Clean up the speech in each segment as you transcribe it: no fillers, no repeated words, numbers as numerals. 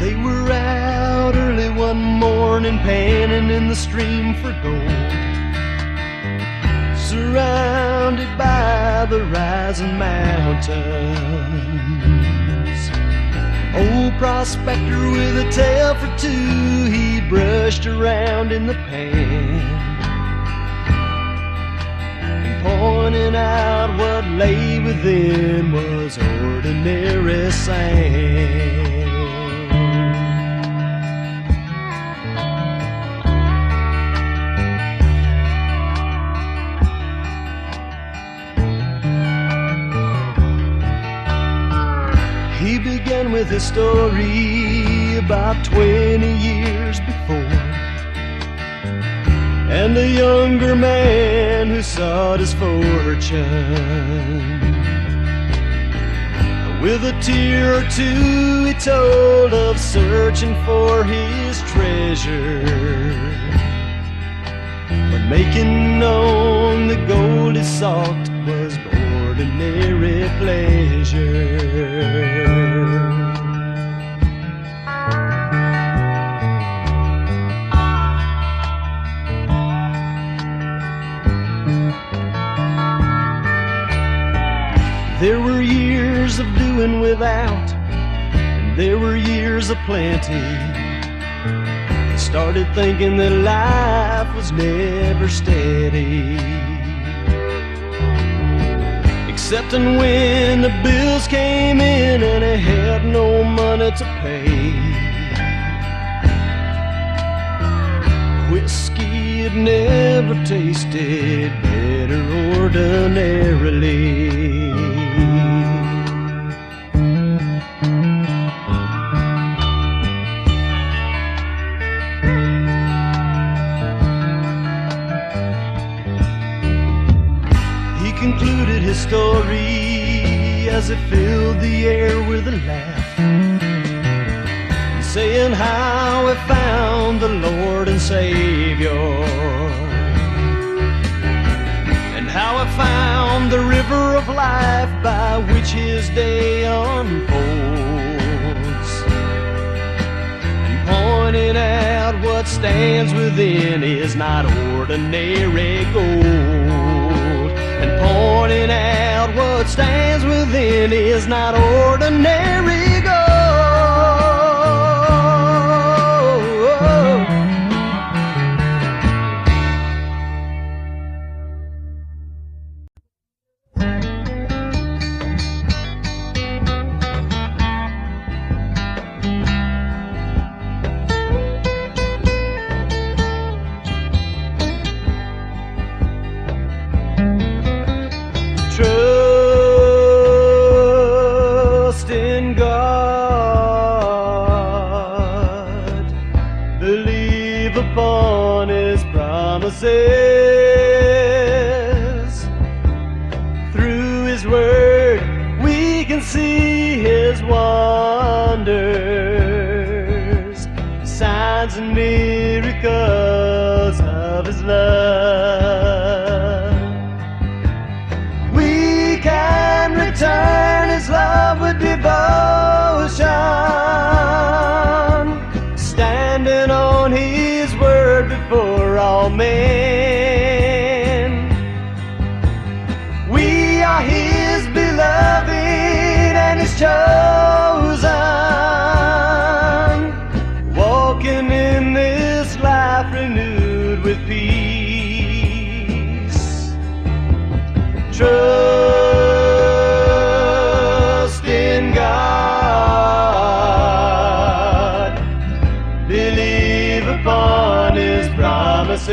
They were out early one morning, panning in the stream for gold, surrounded by the rising mountains. Old prospector with a tale for two, he brushed around in the pan, and pointing out what lay within was ordinary sand. He began with his story about 20 years before, and a younger man who sought his fortune. With a tear or two he told of searching for his treasure, but making known the gold he sought was ordinary pleasure. There were years of doing without, and there were years of plenty. He started thinking that life was never steady, excepting when the bills came in and he had no money to pay. Whiskey had never tasted better ordinarily. Concluded his story as it filled the air with a laugh, saying how he found the Lord and Savior, and how he found the river of life by which his day unfolds, and pointing out what stands within is not ordinary gold, and pointing out what stands within is not ordinary gold. Trust in God, believe upon His promises. Through His word we can see His wonders, signs and miracles of His love. We can return His love with devotion, standing on His word before all men. We are His beloved and His chosen, walking in this life renewed with peace. Trust in God, believe upon His promises.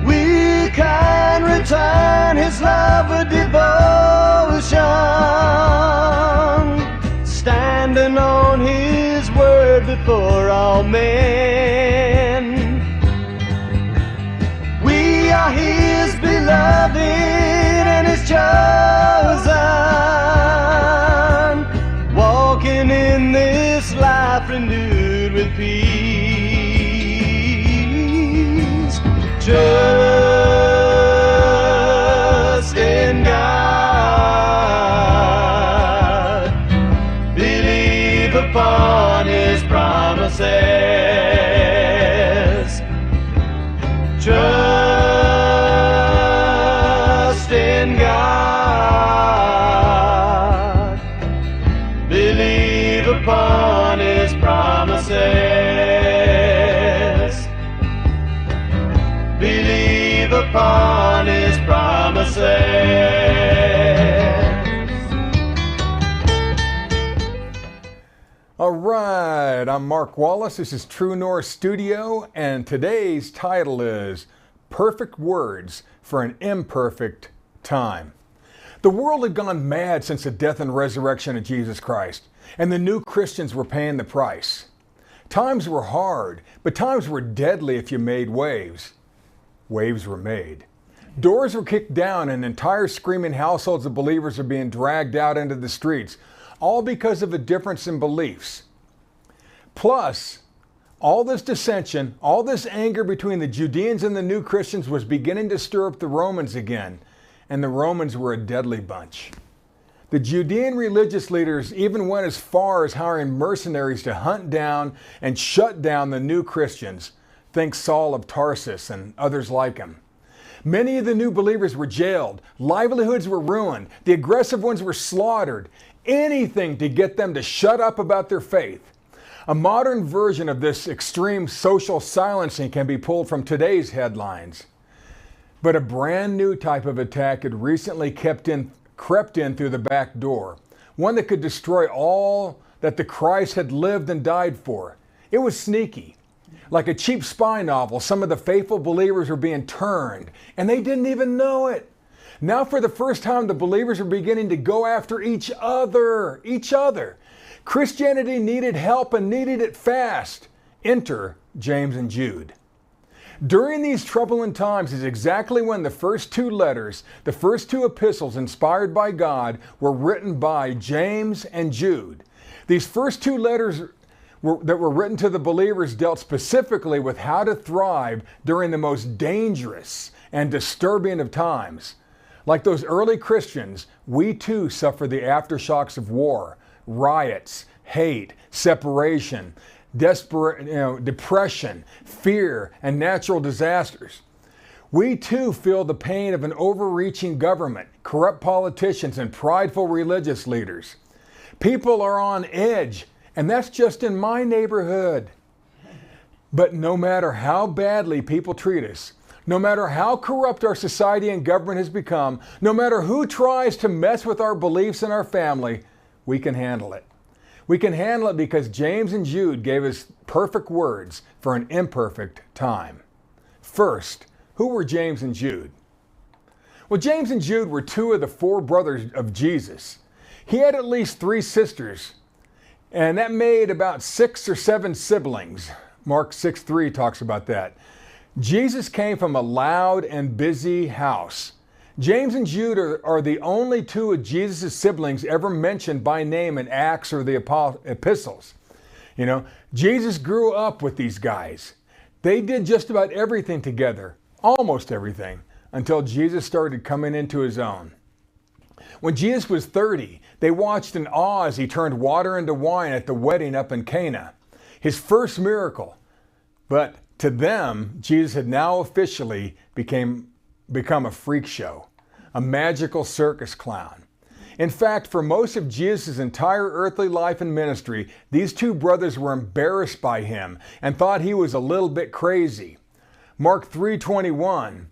We can return his love with devotion, standing on his word before all men. We are his beloved and his chosen, walking in this life renewed with peace. Trust in God, believe upon his promises. Trust in God, believe upon his promises. Believe upon his promises. All right, I'm Mark Wallace. This is True North Studio, and today's title is Perfect Words for an Imperfect Time. The world had gone mad since the death and resurrection of Jesus Christ, and the new Christians were paying the price. Times were hard, but times were deadly if you made waves. Waves were made. Doors were kicked down and entire screaming households of believers are being dragged out into the streets, all because of a difference in beliefs. Plus, all this dissension, all this anger between the Judeans and the new Christians was beginning to stir up the Romans again, and the Romans were a deadly bunch. The Judean religious leaders even went as far as hiring mercenaries to hunt down and shut down the new Christians. Think Saul of Tarsus and others like him. Many of the new believers were jailed, livelihoods were ruined, the aggressive ones were slaughtered, anything to get them to shut up about their faith. A modern version of this extreme social silencing can be pulled from today's headlines. But a brand new type of attack had recently crept in through the back door, one that could destroy all that the Christ had lived and died for. It was sneaky. Like a cheap spy novel, some of the faithful believers were being turned, and they didn't even know it. Now for the first time, the believers were beginning to go after each other. Christianity needed help and needed it fast. Enter James and Jude. During these troubling times is exactly when the first two letters, the first two epistles inspired by God, were written by James and Jude. These first two letters that were written to the believers dealt specifically with how to thrive during the most dangerous and disturbing of times. Like those early Christians, we too suffer the aftershocks of war, riots, hate, separation, depression, fear, and natural disasters. We too feel the pain of an overreaching government, corrupt politicians, and prideful religious leaders. People are on edge, and that's just in my neighborhood. But no matter how badly people treat us, no matter how corrupt our society and government has become, no matter who tries to mess with our beliefs and our family, we can handle it. We can handle it because James and Jude gave us perfect words for an imperfect time. First, who were James and Jude? Well, James and Jude were two of the four brothers of Jesus. He had at least 3 sisters, and that made about 6 or 7 siblings. Mark 6:3 talks about that. Jesus came from a loud and busy house. James and Jude are the only 2 of Jesus' siblings ever mentioned by name in Acts or the epistles. You know, Jesus grew up with these guys. They did just about everything together, almost everything, until Jesus started coming into his own. When Jesus was 30, they watched in awe as he turned water into wine at the wedding up in Cana, his first miracle. But to them, Jesus had now officially become a freak show, a magical circus clown. In fact, for most of Jesus' entire earthly life and ministry, these 2 brothers were embarrassed by him and thought he was a little bit crazy. Mark 3:21,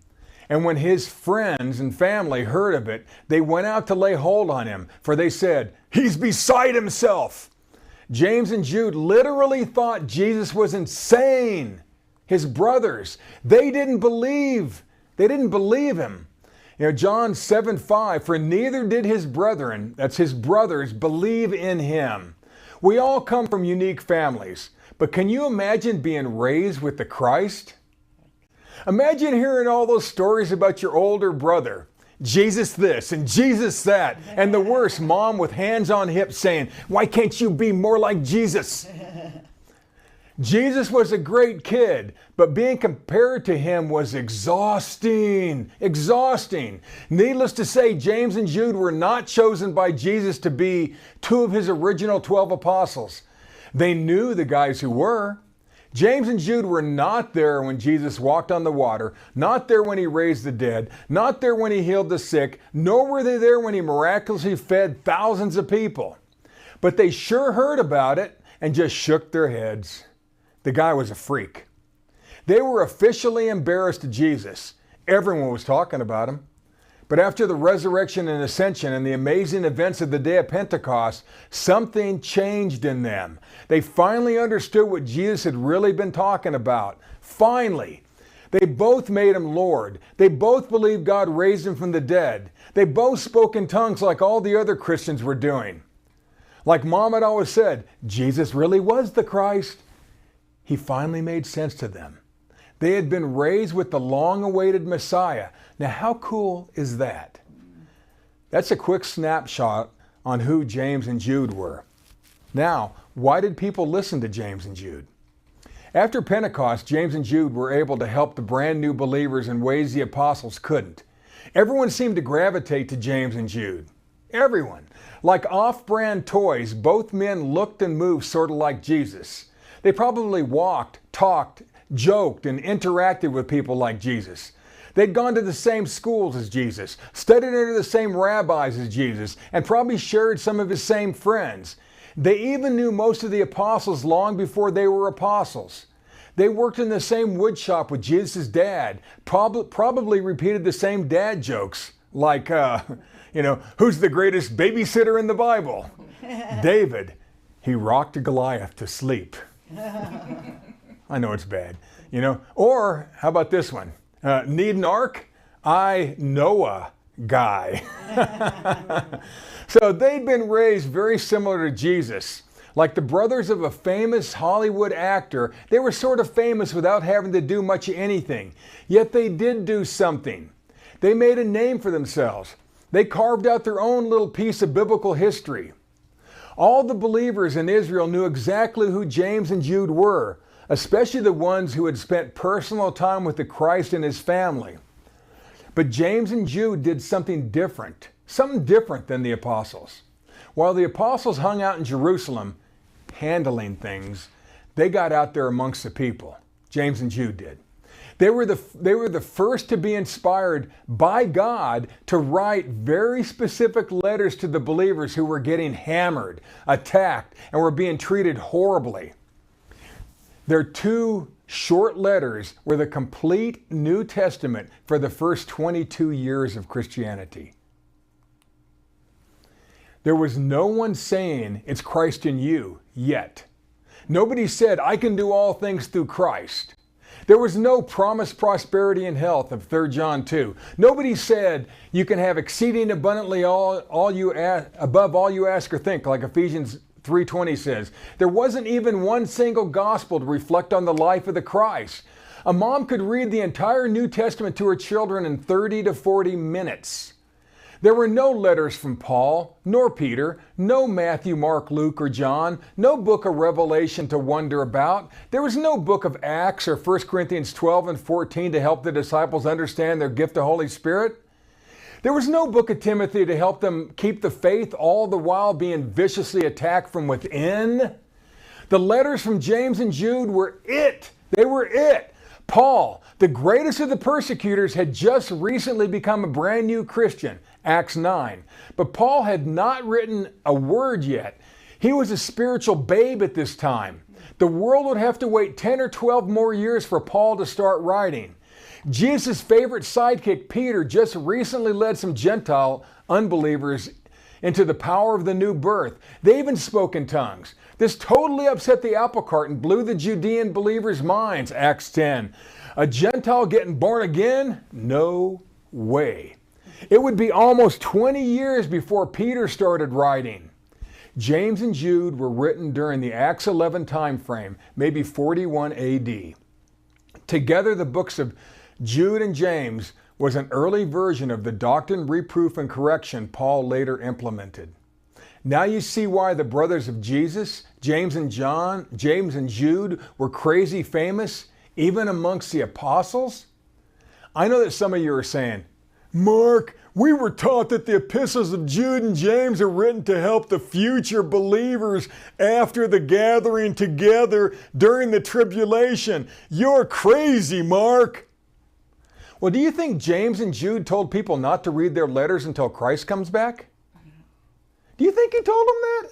and when his friends and family heard of it, they went out to lay hold on him, for they said, "He's beside himself." James and Jude literally thought Jesus was insane. His brothers, they didn't believe him. John 7:5, for neither did his brethren, that's his brothers, believe in him. We all come from unique families, but can you imagine being raised with the Christ? Imagine hearing all those stories about your older brother. Jesus this and Jesus that, and the worst, mom with hands on hips saying, why can't you be more like Jesus? Jesus was a great kid, but being compared to him was exhausting. Needless to say, James and Jude were not chosen by Jesus to be two of his original 12 apostles. They knew the guys who were. James and Jude were not there when Jesus walked on the water, not there when he raised the dead, not there when he healed the sick, nor were they there when he miraculously fed thousands of people. But they sure heard about it and just shook their heads. The guy was a freak. They were officially embarrassed to Jesus. Everyone was talking about him. But after the resurrection and ascension and the amazing events of the day of Pentecost, something changed in them. They finally understood what Jesus had really been talking about. Finally. They both made him Lord. They both believed God raised him from the dead. They both spoke in tongues like all the other Christians were doing. Like Mom had always said, Jesus really was the Christ. He finally made sense to them. They had been raised with the long-awaited Messiah. Now, how cool is that? That's a quick snapshot on who James and Jude were. Now, why did people listen to James and Jude? After Pentecost, James and Jude were able to help the brand new believers in ways the apostles couldn't. Everyone seemed to gravitate to James and Jude. Everyone. Like off-brand toys, both men looked and moved sort of like Jesus. They probably walked, talked, joked, and interacted with people like Jesus. They'd gone to the same schools as Jesus, studied under the same rabbis as Jesus, and probably shared some of his same friends. They even knew most of the apostles long before they were apostles. They worked in the same wood shop with Jesus' dad, probably repeated the same dad jokes, like, who's the greatest babysitter in the Bible? David, he rocked Goliath to sleep. I know it's bad, Or how about this one? Need an ark? I know a guy. So they'd been raised very similar to Jesus. Like the brothers of a famous Hollywood actor, they were sort of famous without having to do much of anything. Yet they did do something. They made a name for themselves. They carved out their own little piece of biblical history. All the believers in Israel knew exactly who James and Jude were, especially the ones who had spent personal time with the Christ and his family. But James and Jude did something different than the apostles. While the apostles hung out in Jerusalem, handling things, they got out there amongst the people. James and Jude did. They were the first to be inspired by God to write very specific letters to the believers who were getting hammered, attacked, and were being treated horribly. Their two short letters were the complete New Testament for the first 22 years of Christianity. There was no one saying it's Christ in you yet. Nobody said, I can do all things through Christ. There was no promised prosperity and health of 3 John 2. Nobody said you can have exceeding abundantly above all you ask or think, like Ephesians 3:20 says. There wasn't even one single gospel to reflect on the life of the Christ. A mom could read the entire New Testament to her children in 30 to 40 minutes. There were no letters from Paul, nor Peter, no Matthew, Mark, Luke, or John, no book of Revelation to wonder about. There was no book of Acts or 1 Corinthians 12 and 14 to help the disciples understand their gift of Holy Spirit. There was no book of Timothy to help them keep the faith, all the while being viciously attacked from within. The letters from James and Jude were it. They were it. Paul, the greatest of the persecutors, had just recently become a brand new Christian, Acts 9. But Paul had not written a word yet. He was a spiritual babe at this time. The world would have to wait 10 or 12 more years for Paul to start writing. Jesus' favorite sidekick, Peter, just recently led some Gentile unbelievers into the power of the new birth. They even spoke in tongues. This totally upset the apple cart and blew the Judean believers' minds, Acts 10. A Gentile getting born again? No way. It would be almost 20 years before Peter started writing. James and Jude were written during the Acts 11 time frame, maybe 41 AD. Together, the books of Jude and James was an early version of the doctrine, reproof, and correction Paul later implemented. Now you see why the brothers of Jesus, James and Jude, were crazy famous, even amongst the apostles? I know that some of you are saying, Mark, we were taught that the epistles of Jude and James are written to help the future believers after the gathering together during the tribulation. You're crazy, Mark. Well, do you think James and Jude told people not to read their letters until Christ comes back? Do you think he told them that?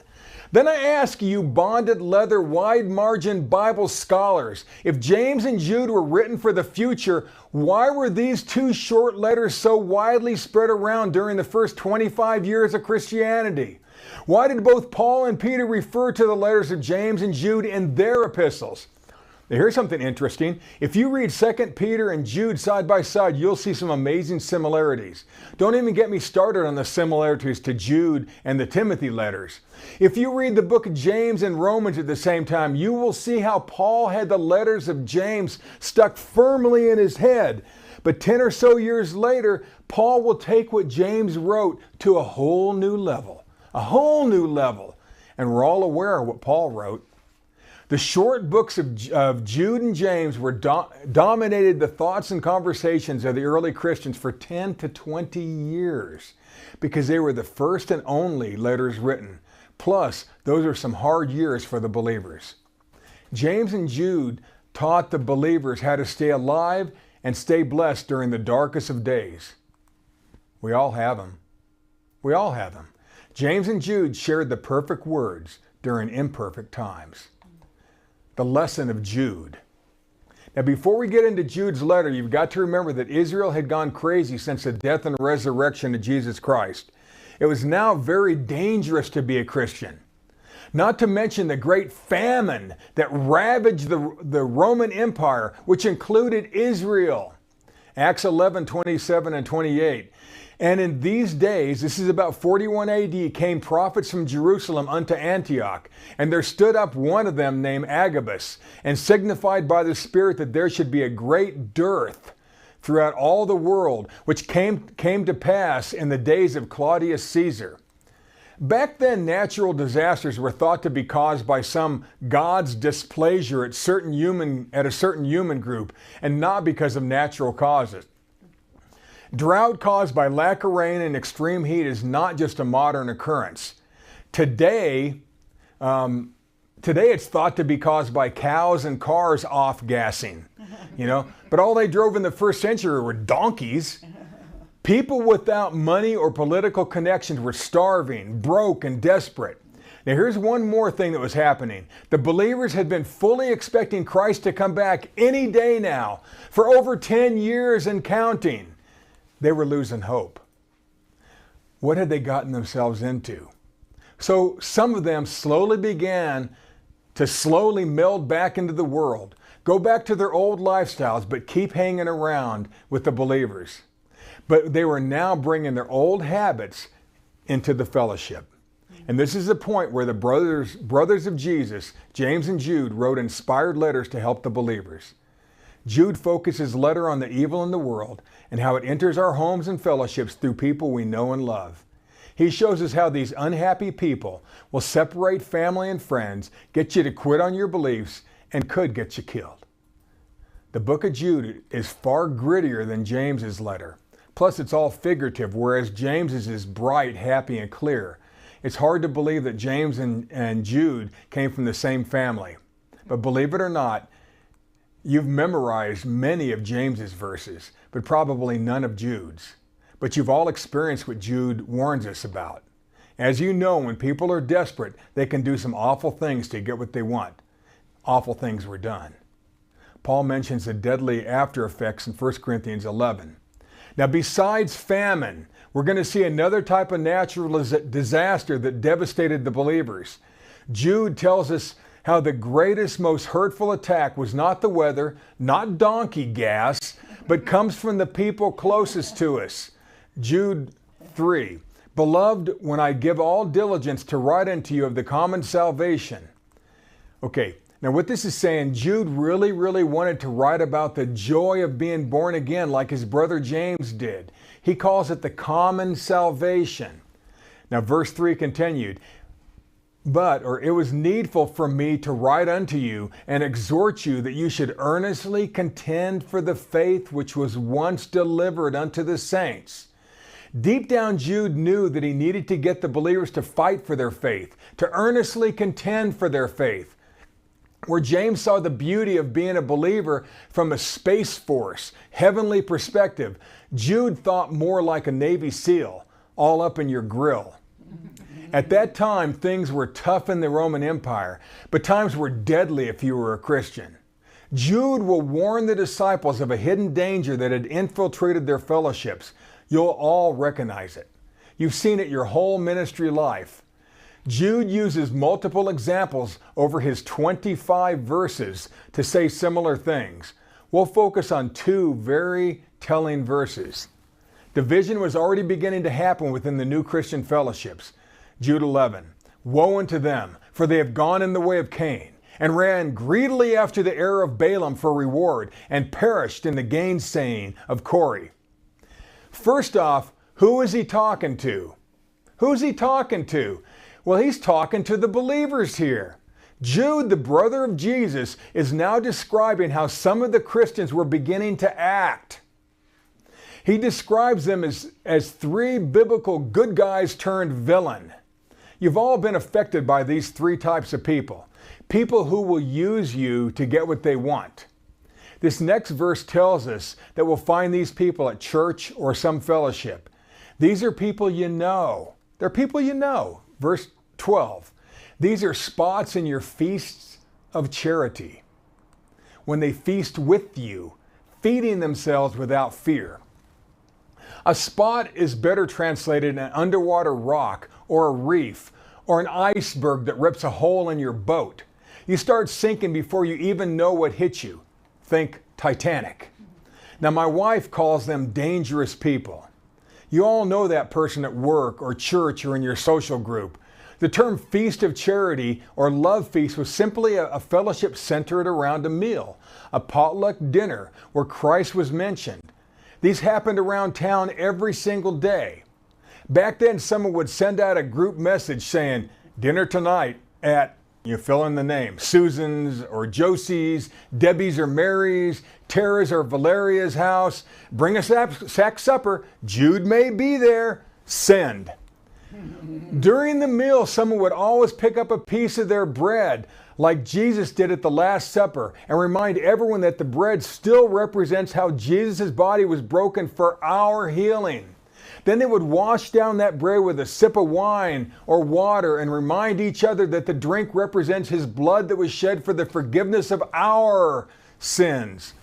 Then I ask you, bonded leather, wide-margin Bible scholars, if James and Jude were written for the future, why were these two short letters so widely spread around during the first 25 years of Christianity? Why did both Paul and Peter refer to the letters of James and Jude in their epistles? Now, here's something interesting. If you read 2 Peter and Jude side by side, you'll see some amazing similarities. Don't even get me started on the similarities to Jude and the Timothy letters. If you read the book of James and Romans at the same time, you will see how Paul had the letters of James stuck firmly in his head. But 10 or so years later, Paul will take what James wrote to a whole new level. And we're all aware of what Paul wrote. The short books of Jude and James dominated the thoughts and conversations of the early Christians for 10 to 20 years because they were the first and only letters written. Plus, those are some hard years for the believers. James and Jude taught the believers how to stay alive and stay blessed during the darkest of days. We all have them. James and Jude shared the perfect words during imperfect times. The lesson of Jude. Now, before we get into Jude's letter, you've got to remember that Israel had gone crazy since the death and resurrection of Jesus Christ. It was now very dangerous to be a Christian. Not to mention the great famine that ravaged the Roman Empire, which included Israel. Acts 11:27 and 28. And in these days, this is about 41 AD, came prophets from Jerusalem unto Antioch. And there stood up one of them named Agabus, and signified by the Spirit that there should be a great dearth throughout all the world, which came to pass in the days of Claudius Caesar. Back then, natural disasters were thought to be caused by some god's displeasure at a certain human group, and not because of natural causes. Drought caused by lack of rain and extreme heat is not just a modern occurrence. Today it's thought to be caused by cows and cars off-gassing, But all they drove in the first century were donkeys. People without money or political connections were starving, broke, and desperate. Now here's one more thing that was happening. The believers had been fully expecting Christ to come back any day now, for over 10 years and counting. They were losing hope. What had they gotten themselves into? So some of them slowly began to meld back into the world, go back to their old lifestyles, but keep hanging around with the believers. But they were now bringing their old habits into the fellowship. And this is the point where the brothers of Jesus, James and Jude, wrote inspired letters to help the believers. Jude focuses his letter on the evil in the world and how it enters our homes and fellowships through people we know and love. He shows us how these unhappy people will separate family and friends, get you to quit on your beliefs, and could get you killed. The book of Jude is far grittier than James's letter. Plus, it's all figurative, whereas James's is bright, happy, and clear. It's hard to believe that James and Jude came from the same family. But believe it or not, you've memorized many of James's verses, but probably none of Jude's. But you've all experienced what Jude warns us about. As you know, when people are desperate, they can do some awful things to get what they want. Awful things were done. Paul mentions the deadly after effects in 1 Corinthians 11. Now, besides famine, We're going to see another type of natural disaster that devastated the believers. Jude tells us how the greatest, most hurtful attack was not the weather, not donkey gas, but comes from the people closest to us. Jude 3, Beloved, when I give all diligence to write unto you of the common salvation. Okay, now what this is saying, Jude really wanted to write about the joy of being born again like his brother James did. He calls it the common salvation. Now verse 3 continued, it was needful for me to write unto you and exhort you that you should earnestly contend for the faith which was once delivered unto the saints. Deep down, Jude knew that he needed to get the believers to fight for their faith, to earnestly contend for their faith. Where James saw the beauty of being a believer from a Space Force, heavenly perspective, Jude thought more like a Navy SEAL, all up in your grill. At that time, things were tough in the Roman Empire, but times were deadly if you were a Christian. Jude will warn the disciples of a hidden danger that had infiltrated their fellowships. You'll all recognize it. You've seen it your whole ministry life. Jude uses multiple examples over his 25 verses to say similar things. We'll focus on two very telling verses. Division was already beginning to happen within the new Christian fellowships. Jude 11, Woe unto them, for they have gone in the way of Cain, and ran greedily after the error of Balaam for reward, and perished in the gainsaying of Corey. First off, who is he talking to? Who's he talking to? Well, he's talking to the believers here. Jude, the brother of Jesus, is now describing how some of the Christians were beginning to act. He describes them as three biblical good guys turned villain. You've all been affected by these three types of people. People who will use you to get what they want. This next verse tells us that we'll find these people at church or some fellowship. These are people you know. They're people you know. Verse 12. These are spots in your feasts of charity. When they feast with you, feeding themselves without fear. A spot is better translated an underwater rock or a reef or an iceberg that rips a hole in your boat. You start sinking before you even know what hit you. Think Titanic. Now, my wife calls them dangerous people. You all know that person at work or church or in your social group. The term feast of charity or love feast was simply a fellowship centered around a meal, a potluck dinner where Christ was mentioned. These happened around town every single day. Back then, someone would send out a group message saying, dinner tonight at, you fill in the name, Susan's or Josie's, Debbie's or Mary's, Tara's or Valeria's house. Bring a sack supper. Jude may be there. Send. During the meal, someone would always pick up a piece of their bread, like Jesus did at the Last Supper, and remind everyone that the bread still represents how Jesus' body was broken for our healing. Then they would wash down that bread with a sip of wine or water and remind each other that the drink represents his blood that was shed for the forgiveness of our sins.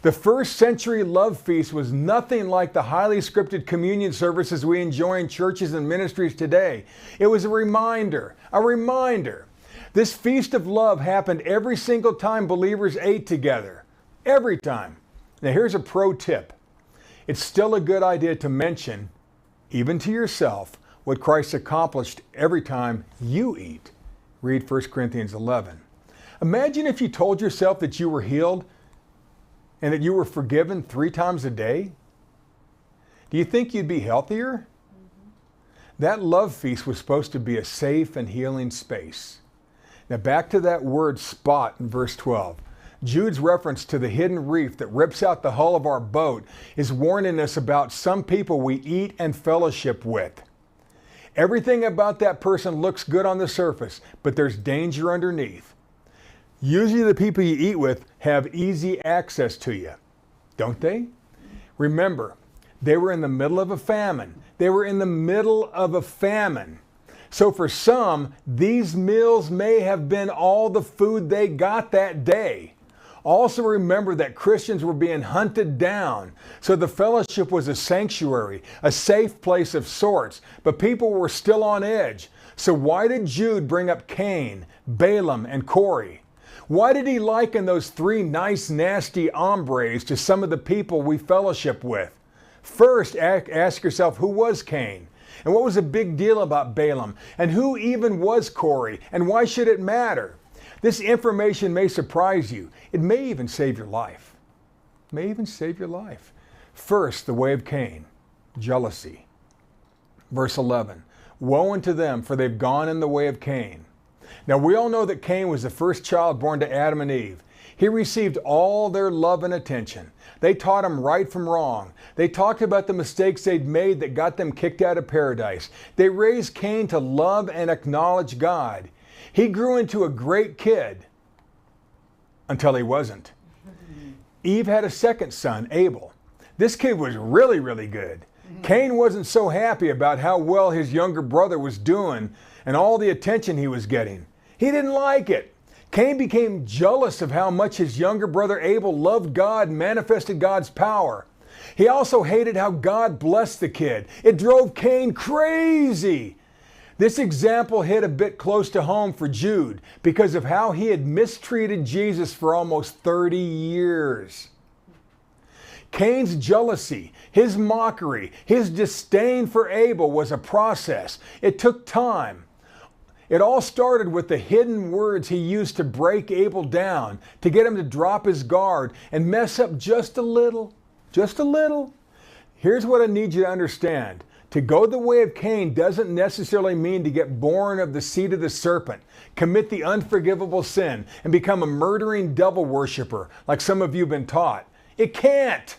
The first century love feast was nothing like the highly scripted communion services we enjoy in churches and ministries today. It was a reminder. This feast of love happened every single time believers ate together. Every time. Now here's a pro tip. It's still a good idea to mention, even to yourself, what Christ accomplished every time you eat. Read 1 Corinthians 11. Imagine if you told yourself that you were healed and that you were forgiven 3 times a day. Do you think you'd be healthier? That love feast was supposed to be a safe and healing space. Now back to that word spot in verse 12. Jude's reference to the hidden reef that rips out the hull of our boat is warning us about some people we eat and fellowship with. Everything about that person looks good on the surface, but there's danger underneath. Usually the people you eat with have easy access to you, don't they? Remember, they were in the middle of a famine. So for some, these meals may have been all the food they got that day. Also remember that Christians were being hunted down, so the fellowship was a sanctuary, a safe place of sorts, but people were still on edge. So why did Jude bring up Cain, Balaam, and Corey? Why did he liken those three nice, nasty hombres to some of the people we fellowship with? First, ask yourself, who was Cain? And what was the big deal about Balaam? And who even was Corey? And why should it matter? This information may surprise you. It may even save your life. It may even save your life. First, the way of Cain, jealousy. Verse 11, woe unto them, for they've gone in the way of Cain. Now we all know that Cain was the first child born to Adam and Eve. He received all their love and attention. They taught him right from wrong. They talked about the mistakes they'd made that got them kicked out of paradise. They raised Cain to love and acknowledge God. He grew into a great kid until he wasn't. Eve had a second son, Abel. This kid was really, really good. Cain wasn't so happy about how well his younger brother was doing and all the attention he was getting. He didn't like it. Cain became jealous of how much his younger brother Abel loved God and manifested God's power. He also hated how God blessed the kid. It drove Cain crazy. This example hit a bit close to home for Jude because of how he had mistreated Jesus for almost 30 years. Cain's jealousy, his mockery, his disdain for Abel was a process. It took time. It all started with the hidden words he used to break Abel down, to get him to drop his guard and mess up just a little, just a little. Here's what I need you to understand. To go the way of Cain doesn't necessarily mean to get born of the seed of the serpent, commit the unforgivable sin, and become a murdering devil worshiper like some of you have been taught. It can't.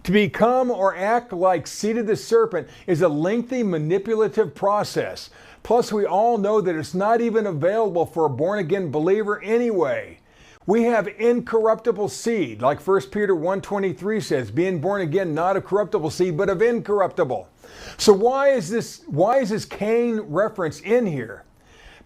To become or act like seed of the serpent is a lengthy, manipulative process. Plus, we all know that it's not even available for a born-again believer anyway. We have incorruptible seed, like 1 Peter 1:23 says, being born again, not of corruptible seed, but of incorruptible. So why is this Cain reference in here?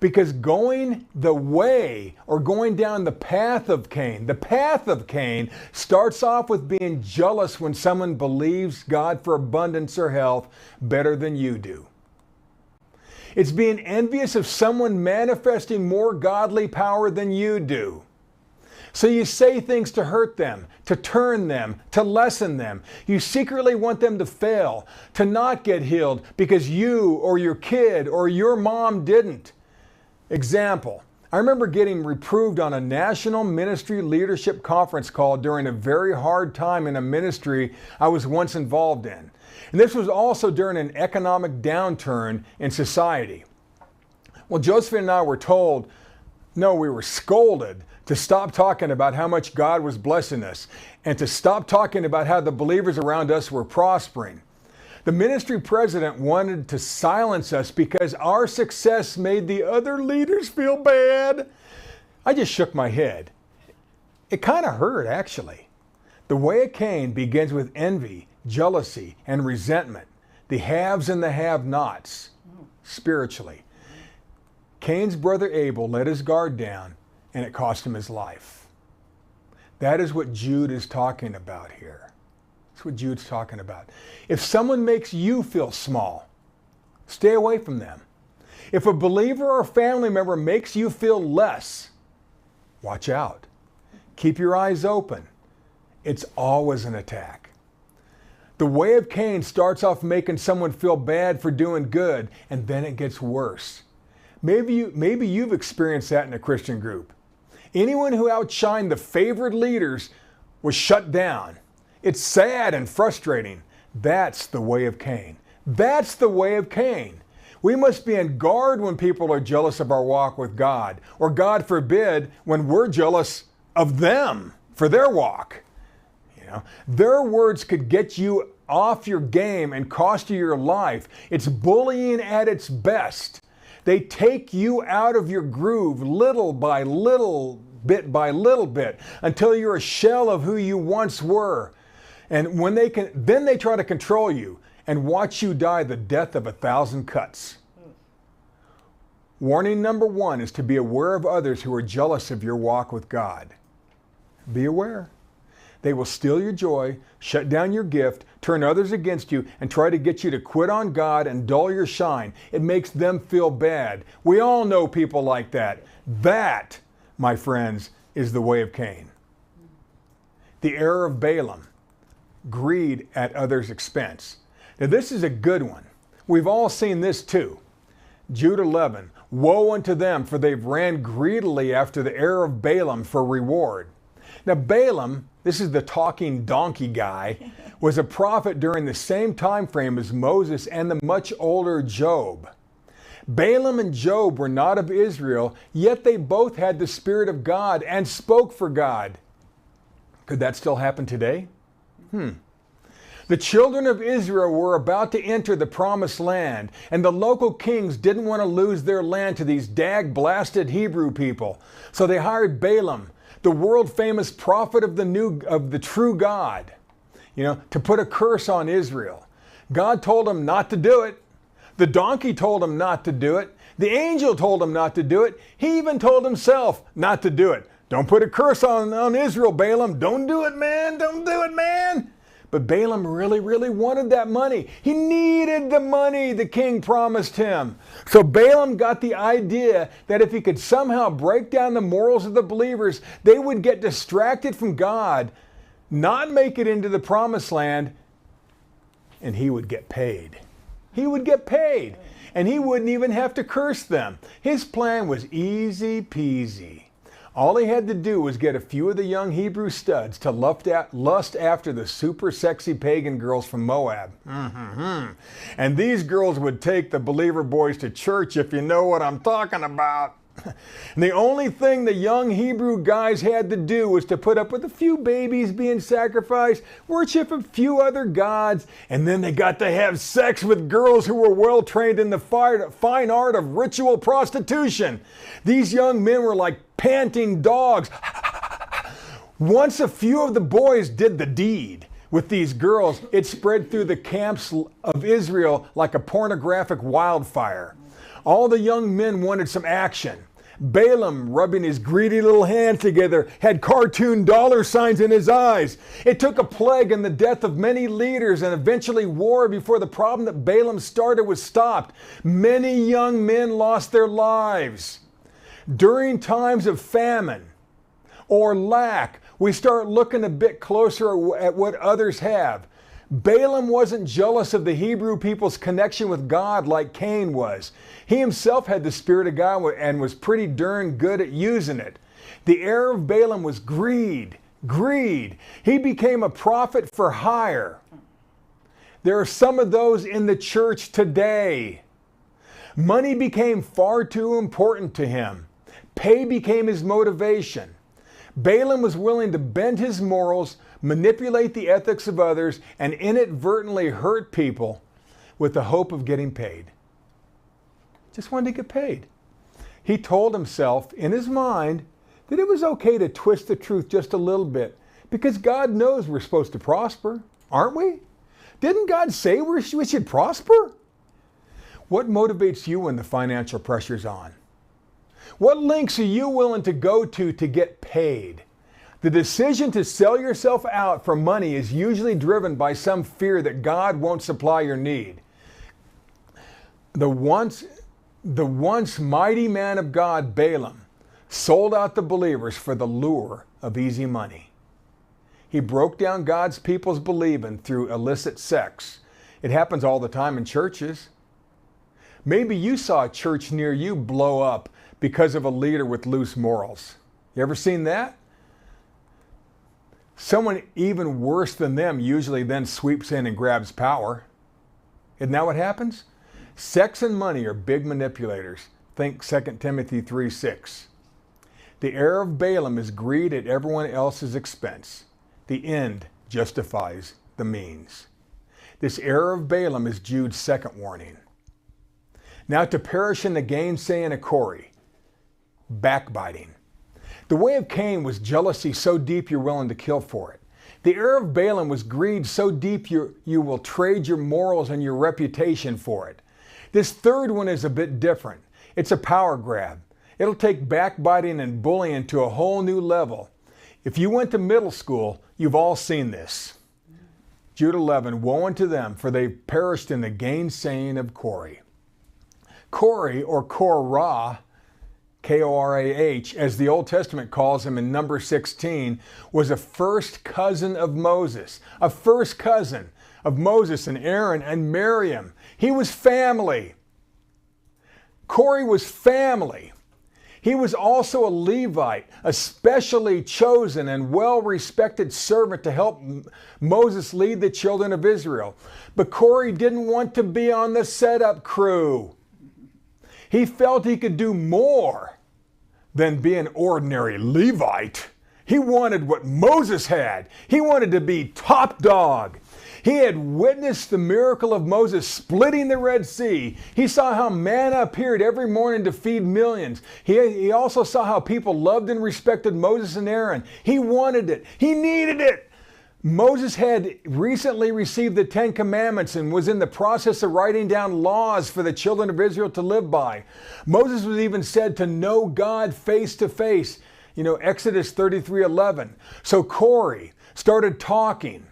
Because going the way or going down the path of Cain starts off with being jealous when someone believes God for abundance or health better than you do. It's being envious of someone manifesting more godly power than you do. So you say things to hurt them, to turn them, to lessen them. You secretly want them to fail, to not get healed because you or your kid or your mom didn't. Example, I remember getting reproved on a national ministry leadership conference call during a very hard time in a ministry I was once involved in. And this was also during an economic downturn in society. Well, Josephine and I were told, no, we were scolded to stop talking about how much God was blessing us and to stop talking about how the believers around us were prospering. The ministry president wanted to silence us because our success made the other leaders feel bad. I just shook my head. It kind of hurt, actually. The way of Cain begins with envy, jealousy, and resentment. The haves and the have-nots, spiritually. Cain's brother Abel let his guard down, and it cost him his life. That is what Jude is talking about here. That's what Jude's talking about. If someone makes you feel small, stay away from them. If a believer or family member makes you feel less, watch out. Keep your eyes open. It's always an attack. The way of Cain starts off making someone feel bad for doing good, and then it gets worse. Maybe you've experienced that in a Christian group. Anyone who outshined the favored leaders was shut down. It's sad and frustrating. That's the way of Cain. That's the way of Cain. We must be on guard when people are jealous of our walk with God, or God forbid, when we're jealous of them for their walk. Their words could get you off your game and cost you your life. It's bullying at its best. They take you out of your groove little by little, bit by little bit, until you're a shell of who you once were. And then they try to control you and watch you die the death of 1,000 cuts. Warning number one is to be aware of others who are jealous of your walk with God. Be aware. They will steal your joy, shut down your gift, turn others against you, and try to get you to quit on God and dull your shine. It makes them feel bad. We all know people like that. That, my friends, is the way of Cain. The error of Balaam, greed at others' expense. Now this is a good one. We've all seen this too. Jude 11, woe unto them, for they've ran greedily after the error of Balaam for reward. Now Balaam, this is the talking donkey guy, was a prophet during the same time frame as Moses and the much older Job. Balaam and Job were not of Israel, yet they both had the Spirit of God and spoke for God. Could that still happen today? The children of Israel were about to enter the promised land, and the local kings didn't want to lose their land to these dag-blasted Hebrew people. So they hired Balaam, the world-famous prophet of the true God, to put a curse on Israel. God told him not to do it. The donkey told him not to do it. The angel told him not to do it. He even told himself not to do it. Don't put a curse on Israel, Balaam. Don't do it, man. Don't do it, man. But Balaam really, really wanted that money. He needed the money the king promised him. So Balaam got the idea that if he could somehow break down the morals of the believers, they would get distracted from God, not make it into the promised land, and he would get paid. He would get paid, and he wouldn't even have to curse them. His plan was easy peasy. All he had to do was get a few of the young Hebrew studs to lust after the super sexy pagan girls from Moab. And these girls would take the believer boys to church, if you know what I'm talking about. And the only thing the young Hebrew guys had to do was to put up with a few babies being sacrificed, worship a few other gods, and then they got to have sex with girls who were well trained in the fine art of ritual prostitution. These young men were like panting dogs. Once a few of the boys did the deed with these girls, it spread through the camps of Israel like a pornographic wildfire. All the young men wanted some action. Balaam, rubbing his greedy little hands together, had cartoon dollar signs in his eyes. It took a plague and the death of many leaders and eventually war before the problem that Balaam started was stopped. Many young men lost their lives. During times of famine or lack, we start looking a bit closer at what others have. Balaam wasn't jealous of the Hebrew people's connection with God like Cain was. He himself had the Spirit of God and was pretty darn good at using it. The error of Balaam was greed. Greed. He became a prophet for hire. There are some of those in the church today. Money became far too important to him. Pay became his motivation. Balaam was willing to bend his morals, manipulate the ethics of others, and inadvertently hurt people with the hope of getting paid. Just wanted to get paid. He told himself in his mind that it was okay to twist the truth just a little bit because God knows we're supposed to prosper, aren't we? Didn't God say we should prosper? What motivates you when the financial pressure's on? What links are you willing to go to get paid? The decision to sell yourself out for money is usually driven by some fear that God won't supply your need. The once mighty man of God, Balaam, sold out the believers for the lure of easy money. He broke down God's people's believing through illicit sex. It happens all the time in churches. Maybe you saw a church near you blow up because of a leader with loose morals. You ever seen that? Someone even worse than them usually then sweeps in and grabs power. Isn't that what happens? Sex and money are big manipulators. Think 2 Timothy 3:6. The error of Balaam is greed at everyone else's expense. The end justifies the means. This error of Balaam is Jude's second warning. Now to perish in the gainsaying of Corey, backbiting. The way of Cain was jealousy so deep you're willing to kill for it. The error of Balaam was greed so deep you will trade your morals and your reputation for it. This third one is a bit different. It's a power grab. It'll take backbiting and bullying to a whole new level. If you went to middle school, you've all seen this. Jude 11, woe unto them, for they perished in the gainsaying of Korah. Korah, or Korah, Korah, as the Old Testament calls him in Numbers 16, was a first cousin of Moses. A first cousin of Moses and Aaron and Miriam. He was family. Korah was family. He was also a Levite, a specially chosen and well-respected servant to help Moses lead the children of Israel. But Korah didn't want to be on the setup crew. He felt he could do more than be an ordinary Levite. He wanted what Moses had. He wanted to be top dog. He had witnessed the miracle of Moses splitting the Red Sea. He saw how manna appeared every morning to feed millions. He also saw how people loved and respected Moses and Aaron. He wanted it. He needed it. Moses had recently received the 10 Commandments and was in the process of writing down laws for the children of Israel to live by. Moses was even said to know God face to face. Exodus 33:11. So Korah started talking.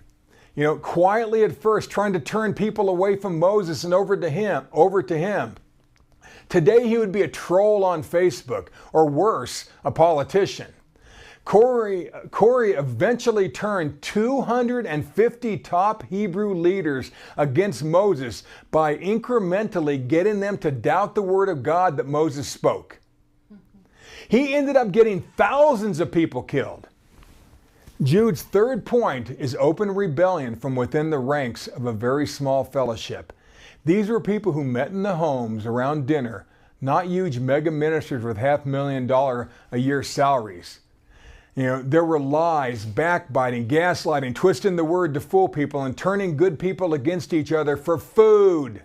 Quietly at first, trying to turn people away from Moses and over to him. Today he would be a troll on Facebook, or worse, a politician. Korah eventually turned 250 top Hebrew leaders against Moses by incrementally getting them to doubt the word of God that Moses spoke. He ended up getting thousands of people killed. Jude's third point is open rebellion from within the ranks of a very small fellowship. These were people who met in the homes around dinner, not huge mega ministers with $500,000 a year salaries. There were lies, backbiting, gaslighting, twisting the word to fool people, and turning good people against each other for food.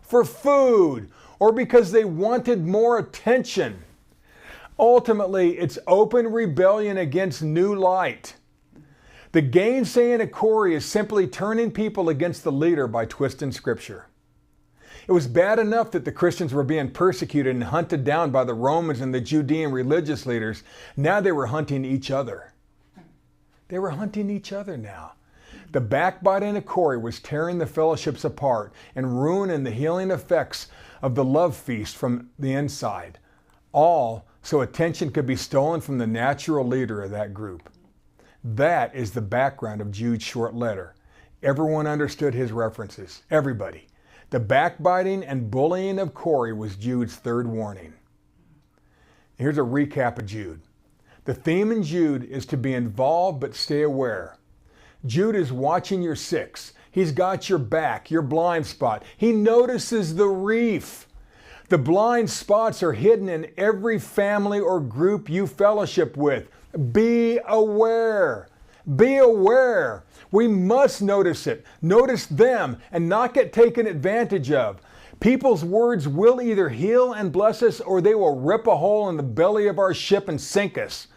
For food, or because they wanted more attention. Ultimately, it's open rebellion against new light. The gainsaying of Korah is simply turning people against the leader by twisting Scripture. It was bad enough that the Christians were being persecuted and hunted down by the Romans and the Judean religious leaders. Now they were hunting each other. They were hunting each other now. The backbiting of Korah was tearing the fellowships apart and ruining the healing effects of the love feast from the inside. All so attention could be stolen from the natural leader of that group. That is the background of Jude's short letter. Everyone understood his references. Everybody. The backbiting and bullying of Korah was Jude's third warning. Here's a recap of Jude. The theme in Jude is to be involved but stay aware. Jude is watching your six. He's got your back, your blind spot. He notices the reef. The blind spots are hidden in every family or group you fellowship with. Be aware. Be aware. We must notice it. Notice them and not get taken advantage of. People's words will either heal and bless us, or they will rip a hole in the belly of our ship and sink us.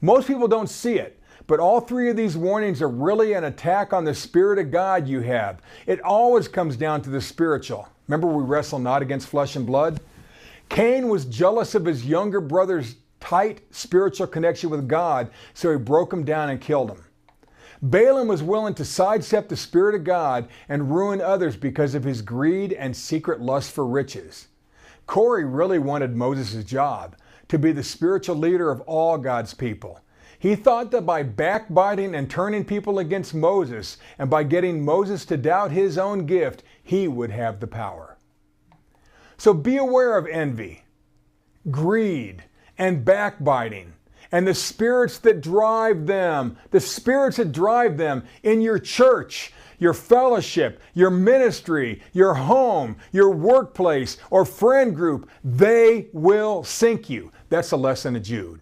Most people don't see it, but all three of these warnings are really an attack on the Spirit of God you have. It always comes down to the spiritual. Remember, we wrestle not against flesh and blood? Cain was jealous of his younger brother's tight spiritual connection with God, so he broke him down and killed him. Balaam was willing to sidestep the Spirit of God and ruin others because of his greed and secret lust for riches. Korah really wanted Moses' job, to be the spiritual leader of all God's people. He thought that by backbiting and turning people against Moses, and by getting Moses to doubt his own gift, he would have the power. So be aware of envy, greed, and backbiting, and the spirits that drive them, in your church, your fellowship, your ministry, your home, your workplace, or friend group. They will sink you. That's the lesson of Jude.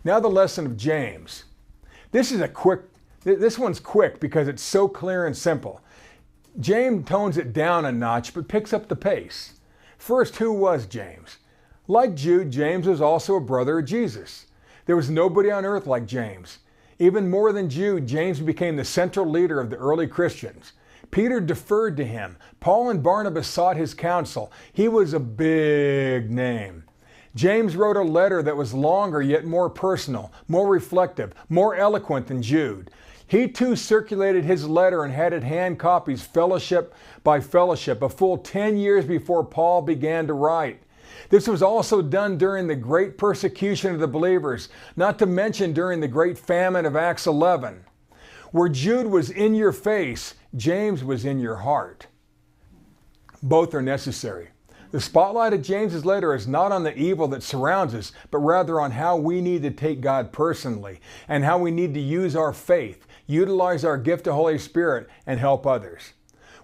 Now the lesson of James. This one's quick because it's so clear and simple. James tones it down a notch but picks up the pace. First, who was James? Like Jude, James was also a brother of Jesus. There was nobody on earth like James. Even more than Jude, James became the central leader of the early Christians. Peter deferred to him. Paul and Barnabas sought his counsel. He was a big name. James wrote a letter that was longer yet more personal, more reflective, more eloquent than Jude. He too circulated his letter and had it hand copies fellowship by fellowship, a full 10 years before Paul began to write. This was also done during the great persecution of the believers, not to mention during the great famine of Acts 11. Where Jude was in your face, James was in your heart. Both are necessary. The spotlight of James's letter is not on the evil that surrounds us, but rather on how we need to take God personally and how we need to use our faith, utilize our gift of Holy Spirit, and help others.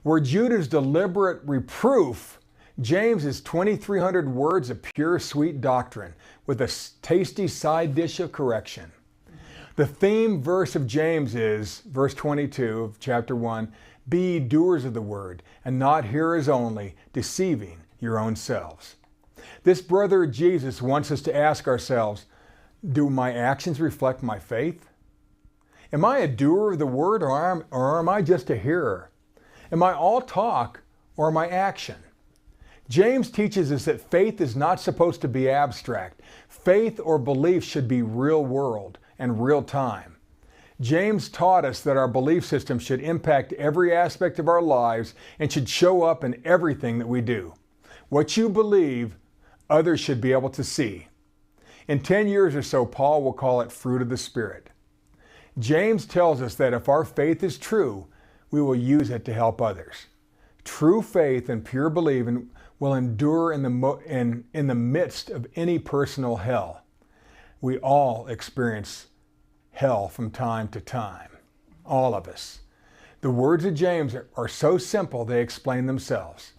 Where Jude is deliberate reproof, James is 2,300 words of pure, sweet doctrine with a tasty side dish of correction. The theme verse of James is, verse 22 of chapter 1, "Be ye doers of the word, and not hearers only, deceiving your own selves." This brother of Jesus wants us to ask ourselves, do my actions reflect my faith? Am I a doer of the word, or am I just a hearer? Am I all talk, or am I action? James teaches us that faith is not supposed to be abstract. Faith or belief should be real world and real time. James taught us that our belief system should impact every aspect of our lives and should show up in everything that we do. What you believe, others should be able to see. In 10 years or so, Paul will call it fruit of the Spirit. James tells us that if our faith is true, we will use it to help others. True faith and pure believing will endure in the midst of any personal hell. We all experience hell from time to time. All of us. The words of James are so simple they explain themselves.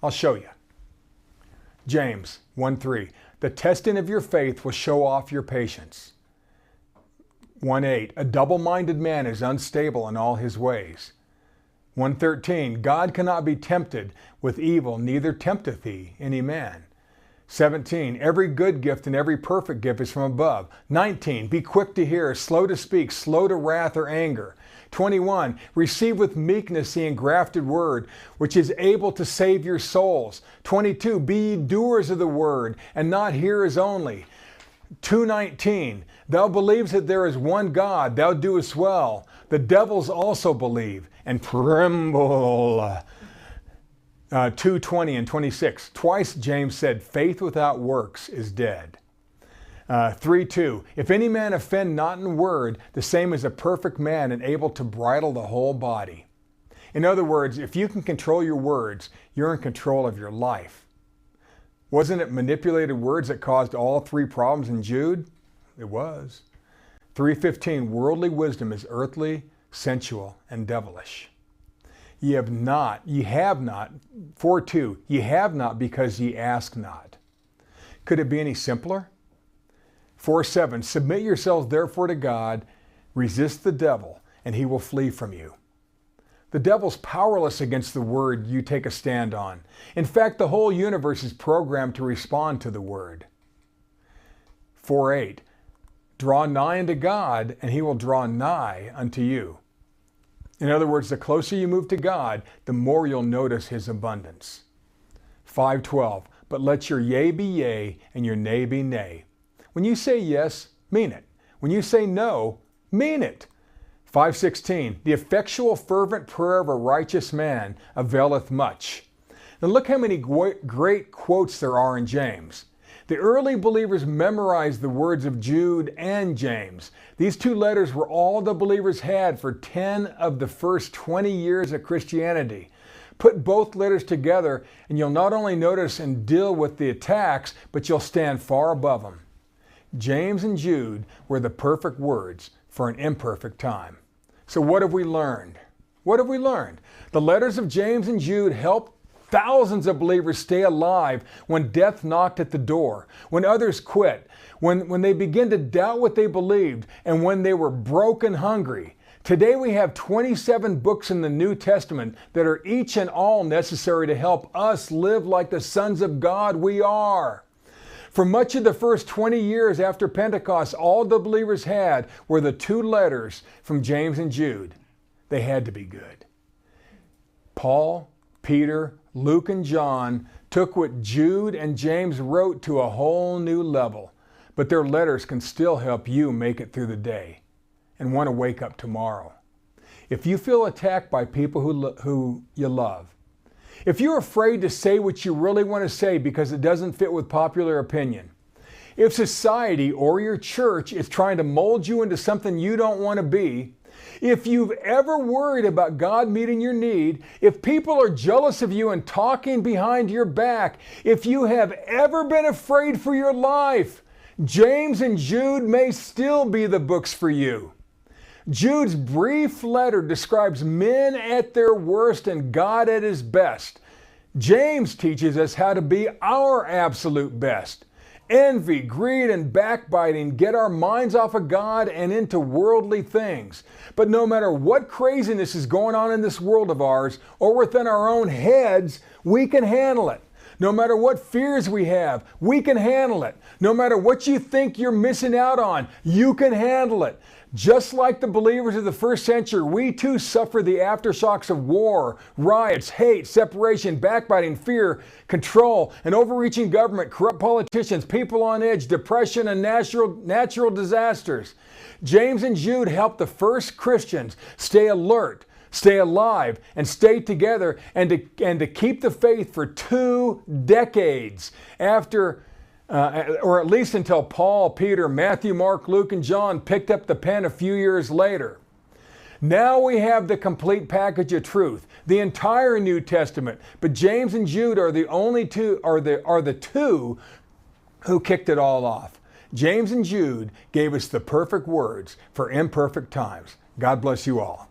I'll show you. James 1:3, "The testing of your faith will show off your patience." 1:8, "A double-minded man is unstable in all his ways." 1:13, "God cannot be tempted with evil, neither tempteth he any man." 17, "Every good gift and every perfect gift is from above." 19, "Be quick to hear, slow to speak, slow to wrath or anger." 21, "Receive with meekness the engrafted word, which is able to save your souls." 22, "Be ye doers of the word, and not hearers only." 2:19, "Thou believest that there is one God, thou doest well. The devils also believe and tremble." 2:20 and 26. Twice James said, "Faith without works is dead." 3:2, "If any man offend not in word, the same is a perfect man and able to bridle the whole body." In other words, if you can control your words, you're in control of your life. Wasn't it manipulated words that caused all three problems in Jude? It was. 3:15, "Worldly wisdom is earthly, sensual, and devilish." Ye have not, 4:2, "Ye have not because ye ask not." Could it be any simpler? 4:7, "Submit yourselves therefore to God, resist the devil, and he will flee from you." The devil's powerless against the word you take a stand on. In fact, the whole universe is programmed to respond to the word. 4:8, "Draw nigh unto God, and he will draw nigh unto you." In other words, the closer you move to God, the more you'll notice his abundance. 5:12, "But let your yea be yea, and your nay be nay." When you say yes, mean it. When you say no, mean it. 5:16, "The effectual fervent prayer of a righteous man availeth much." Now look how many great quotes there are in James. The early believers memorized the words of Jude and James. These two letters were all the believers had for 10 of the first 20 years of Christianity. Put both letters together and you'll not only notice and deal with the attacks, but you'll stand far above them. James and Jude were the perfect words for an imperfect time. So what have we learned? What have we learned? The letters of James and Jude helped thousands of believers stay alive when death knocked at the door, when others quit, when they began to doubt what they believed, and when they were broke and hungry. Today we have 27 books in the New Testament that are each and all necessary to help us live like the sons of God we are. For much of the first 20 years after Pentecost, all the believers had were the two letters from James and Jude. They had to be good. Paul Peter, Luke, and John took what Jude and James wrote to a whole new level, but their letters can still help you make it through the day and want to wake up tomorrow. If you feel attacked by people who you love, if you're afraid to say what you really want to say because it doesn't fit with popular opinion, if society or your church is trying to mold you into something you don't want to be, if you've ever worried about God meeting your need, if people are jealous of you and talking behind your back, if you have ever been afraid for your life, James and Jude may still be the books for you. Jude's brief letter describes men at their worst and God at his best. James teaches us how to be our absolute best. Envy, greed, and backbiting get our minds off of God and into worldly things. But no matter what craziness is going on in this world of ours or within our own heads, we can handle it. No matter what fears we have, we can handle it. No matter what you think you're missing out on, you can handle it. Just like the believers of the first century, we too suffer the aftershocks of war, riots, hate, separation, backbiting, fear, control, an overreaching government, corrupt politicians, people on edge, depression, and natural disasters. James and Jude helped the first Christians stay alert, stay alive, and stay together, and to keep the faith for 2 decades after, or at least until Paul, Peter, Matthew, Mark, Luke, and John picked up the pen a few years later. Now we have the complete package of truth, the entire New Testament. But James and Jude are the two who kicked it all off. James and Jude gave us the perfect words for imperfect times. God bless you all.